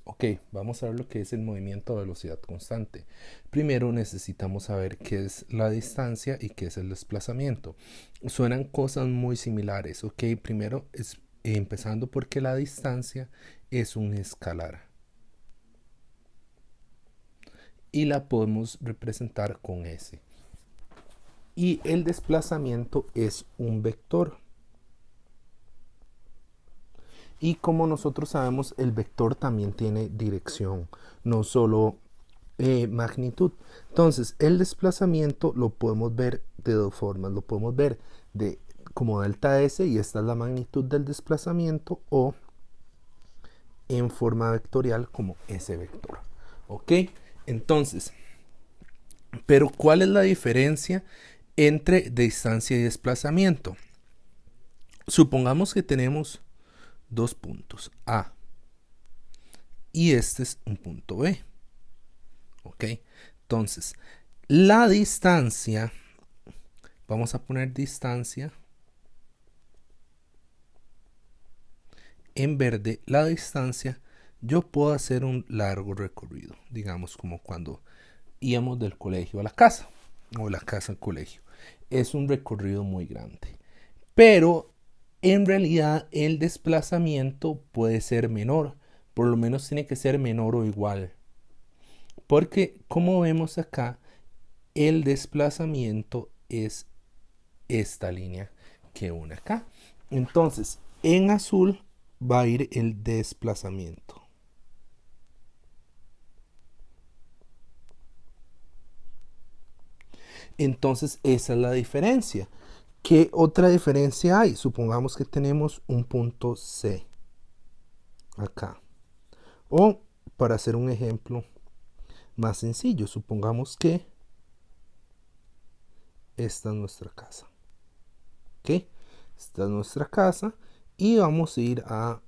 Ok, vamos a ver lo que es el movimiento a velocidad constante. Primero necesitamos saber qué es la distancia y qué es el desplazamiento. Suenan cosas muy similares. Ok, primero es empezando porque la distancia es un escalar y la podemos representar con S. Y el desplazamiento es un vector. Y como nosotros sabemos, el vector también tiene dirección, no solo magnitud. Entonces, el desplazamiento lo podemos ver de dos formas. Lo podemos ver de como delta S, y esta es la magnitud del desplazamiento, o en forma vectorial como S vector. ¿Ok? Entonces, pero ¿cuál es la diferencia entre distancia y desplazamiento? Supongamos que tenemos dos puntos A y este es un punto B. ¿Ok? Entonces, la distancia, vamos a poner distancia en verde. La distancia, yo puedo hacer un largo recorrido, digamos como cuando íbamos del colegio a la casa o la casa al colegio. Es un recorrido muy grande, pero en realidad el desplazamiento puede ser menor, por lo menos tiene que ser menor o igual, porque como vemos acá, el desplazamiento es esta línea que une acá. Entonces, en azul va a ir el desplazamiento. Entonces, esa es la diferencia. ¿Qué otra diferencia hay? Supongamos que tenemos un punto C acá. O, para hacer un ejemplo más sencillo, supongamos que esta es nuestra casa. ¿Ok? Esta es nuestra casa y vamos a ir a,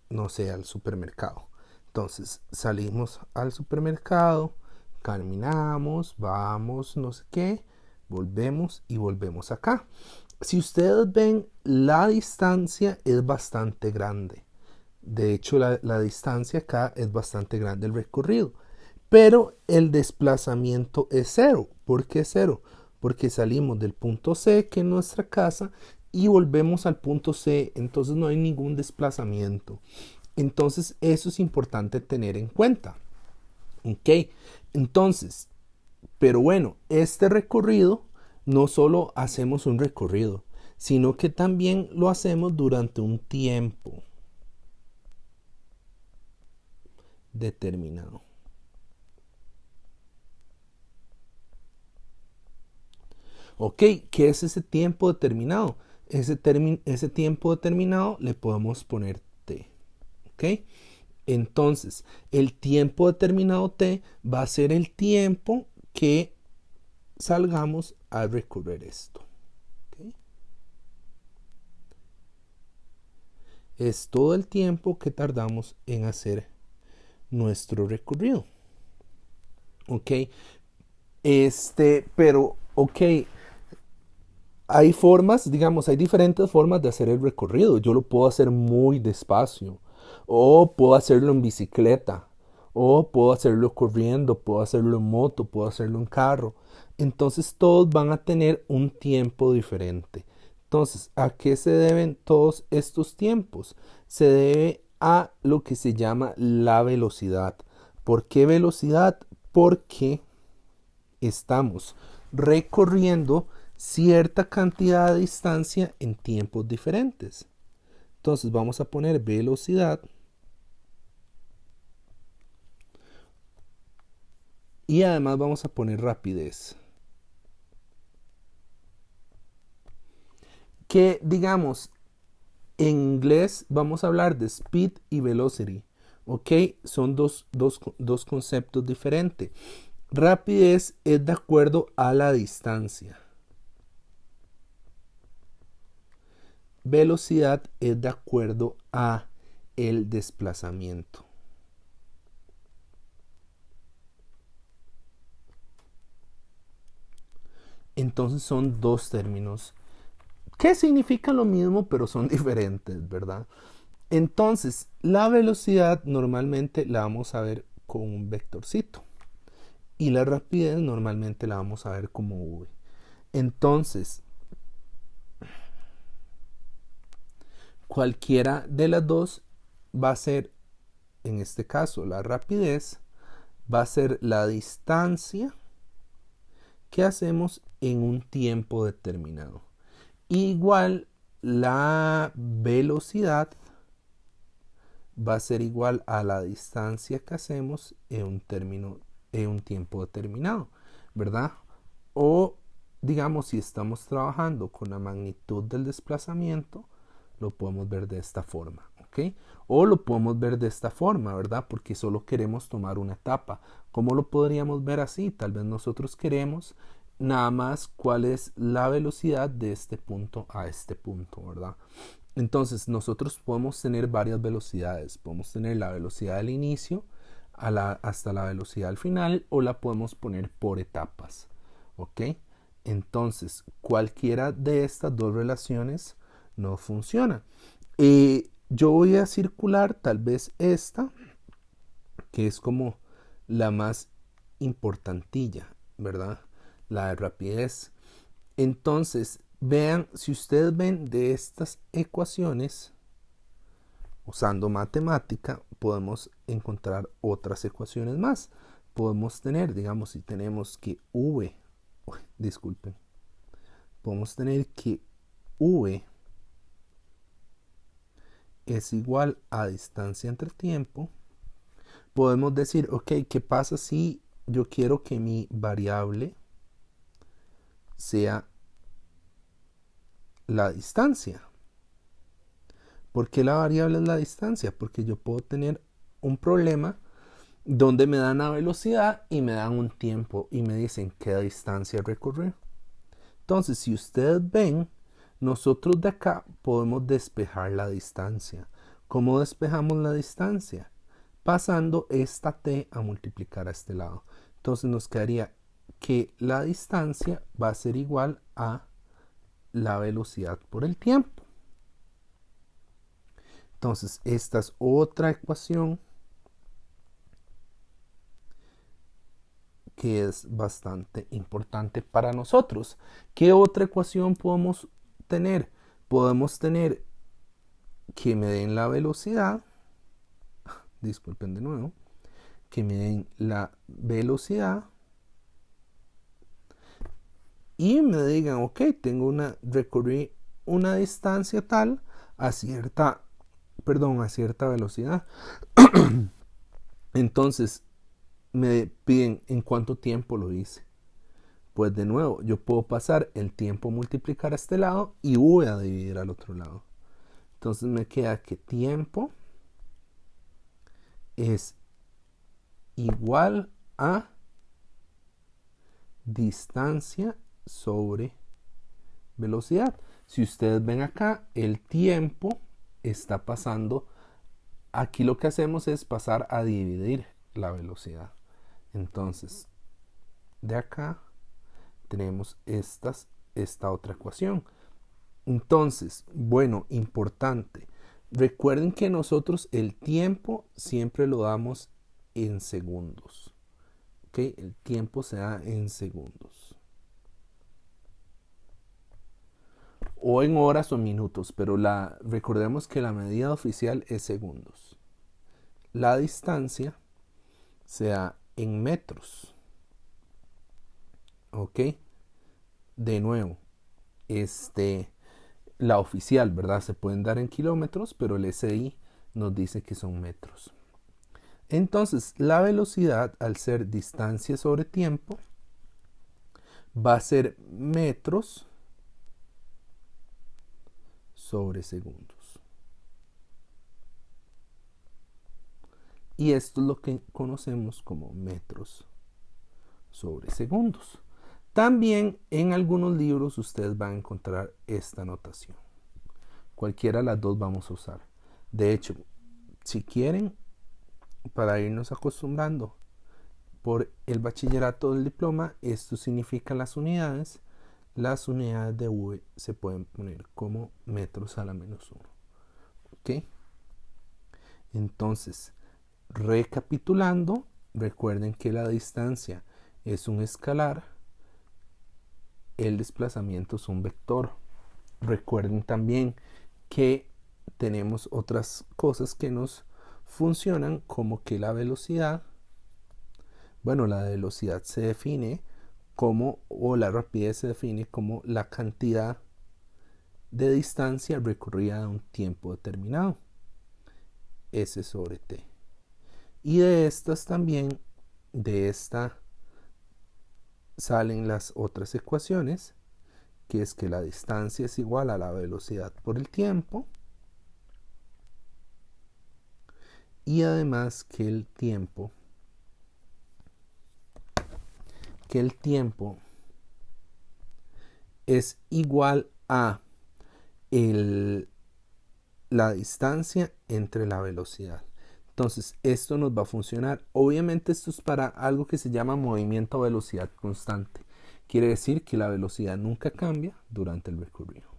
no sé, al supermercado. Entonces salimos al supermercado, caminamos, vamos, no sé qué, volvemos y volvemos acá. Si ustedes ven, la distancia es bastante grande. De hecho, la distancia acá es bastante grande, el recorrido. Pero el desplazamiento es cero. ¿Por qué cero? Porque salimos del punto C, que es nuestra casa, y volvemos al punto C. Entonces no hay ningún desplazamiento. Entonces eso es importante tener en cuenta. ¿Ok? Entonces, pero bueno, este recorrido no solo hacemos un recorrido, sino que también lo hacemos durante un tiempo determinado. Ok, ¿qué es ese tiempo determinado? Ese tiempo determinado le podemos poner t. Ok, entonces el tiempo determinado t va a ser el tiempo que salgamos a recorrer esto. ¿Okay? Es todo el tiempo que tardamos en hacer nuestro recorrido. Ok, pero, ok, hay formas, digamos, hay diferentes formas de hacer el recorrido. Yo lo puedo hacer muy despacio, o puedo hacerlo en bicicleta, o puedo hacerlo corriendo, puedo hacerlo en moto, puedo hacerlo en carro. Entonces todos van a tener un tiempo diferente. Entonces, ¿a qué se deben todos estos tiempos? Se debe a lo que se llama la velocidad. ¿Por qué velocidad? Porque estamos recorriendo cierta cantidad de distancia en tiempos diferentes. Entonces vamos a poner velocidad y además vamos a poner rapidez. Que digamos, en inglés vamos a hablar de speed y velocity. ¿Ok? Son dos conceptos diferentes. Rapidez es de acuerdo a la distancia. Velocidad es de acuerdo a el desplazamiento. Entonces son dos términos que significan lo mismo, pero son diferentes, ¿verdad? Entonces, la velocidad normalmente la vamos a ver con un vectorcito. Y la rapidez normalmente la vamos a ver como v. Entonces, cualquiera de las dos va a ser, en este caso, la rapidez va a ser la distancia que hacemos en un tiempo determinado. Igual la velocidad va a ser igual a la distancia que hacemos en un tiempo determinado, ¿verdad? O digamos, si estamos trabajando con la magnitud del desplazamiento, lo podemos ver de esta forma, ¿ok? O lo podemos ver de esta forma, ¿verdad? Porque solo queremos tomar una etapa. ¿Cómo lo podríamos ver así? Tal vez nosotros queremos nada más cuál es la velocidad de este punto a este punto, ¿verdad? Entonces nosotros podemos tener varias velocidades. Podemos tener la velocidad del inicio hasta la velocidad al final, o la podemos poner por etapas, ¿ok? Entonces cualquiera de estas dos relaciones no funciona. Yo voy a circular tal vez esta, que es como la más importantilla, ¿verdad? La de rapidez. Entonces, vean, si ustedes ven de estas ecuaciones, usando matemática, podemos encontrar otras ecuaciones más. Podemos tener, digamos, si tenemos que v, disculpen, podemos tener que v es igual a distancia entre tiempo. Podemos decir, ok, ¿qué pasa si yo quiero que mi variable sea la distancia? ¿Por qué la variable es la distancia? Porque yo puedo tener un problema donde me dan la velocidad y me dan un tiempo y me dicen qué distancia recorrer. Entonces, si ustedes ven, nosotros de acá podemos despejar la distancia. ¿Cómo despejamos la distancia? Pasando esta t a multiplicar a este lado. Entonces nos quedaría que la distancia va a ser igual a la velocidad por el tiempo. Entonces esta es otra ecuación que es bastante importante para nosotros. ¿Qué otra ecuación podemos tener? Podemos tener que me den la velocidad, disculpen de nuevo, que me den la velocidad y me digan, ok, recorrí una distancia tal a cierta velocidad. Entonces me piden en cuánto tiempo lo hice. Pues de nuevo, yo puedo pasar el tiempo a multiplicar a este lado y voy a dividir al otro lado. Entonces me queda que tiempo es igual a distancia sobre velocidad. Si ustedes ven acá, el tiempo está pasando. Aquí lo que hacemos es pasar a dividir la velocidad. Entonces, de acá tenemos esta otra ecuación. Entonces, bueno, importante. Recuerden que nosotros el tiempo siempre lo damos en segundos. ¿Ok? El tiempo se da en segundos. O en horas o minutos, pero recordemos que la medida oficial es segundos. La distancia se da en metros. ¿Ok? De nuevo, la oficial, ¿verdad? Se pueden dar en kilómetros, pero el SI nos dice que son metros. Entonces, la velocidad, al ser distancia sobre tiempo, va a ser metros sobre segundos. Y esto es lo que conocemos como metros sobre segundos. También en algunos libros ustedes van a encontrar esta notación. Cualquiera de las dos vamos a usar. De hecho, si quieren, para irnos acostumbrando por el bachillerato del diploma, esto significa las unidades. Las unidades de V se pueden poner como metros a la menos 1. ¿Ok? Entonces, recapitulando, recuerden que la distancia es un escalar, el desplazamiento es un vector. Recuerden también que tenemos otras cosas que nos funcionan, como que la velocidad, la velocidad se define como, o la rapidez se define como la cantidad de distancia recorrida a un tiempo determinado, S sobre T. Y de estas también, de esta salen las otras ecuaciones, que es que la distancia es igual a la velocidad por el tiempo, y además que el tiempo es igual a la distancia entre la velocidad. Entonces esto nos va a funcionar. Obviamente esto es para algo que se llama movimiento a velocidad constante. Quiere decir que la velocidad nunca cambia durante el recorrido.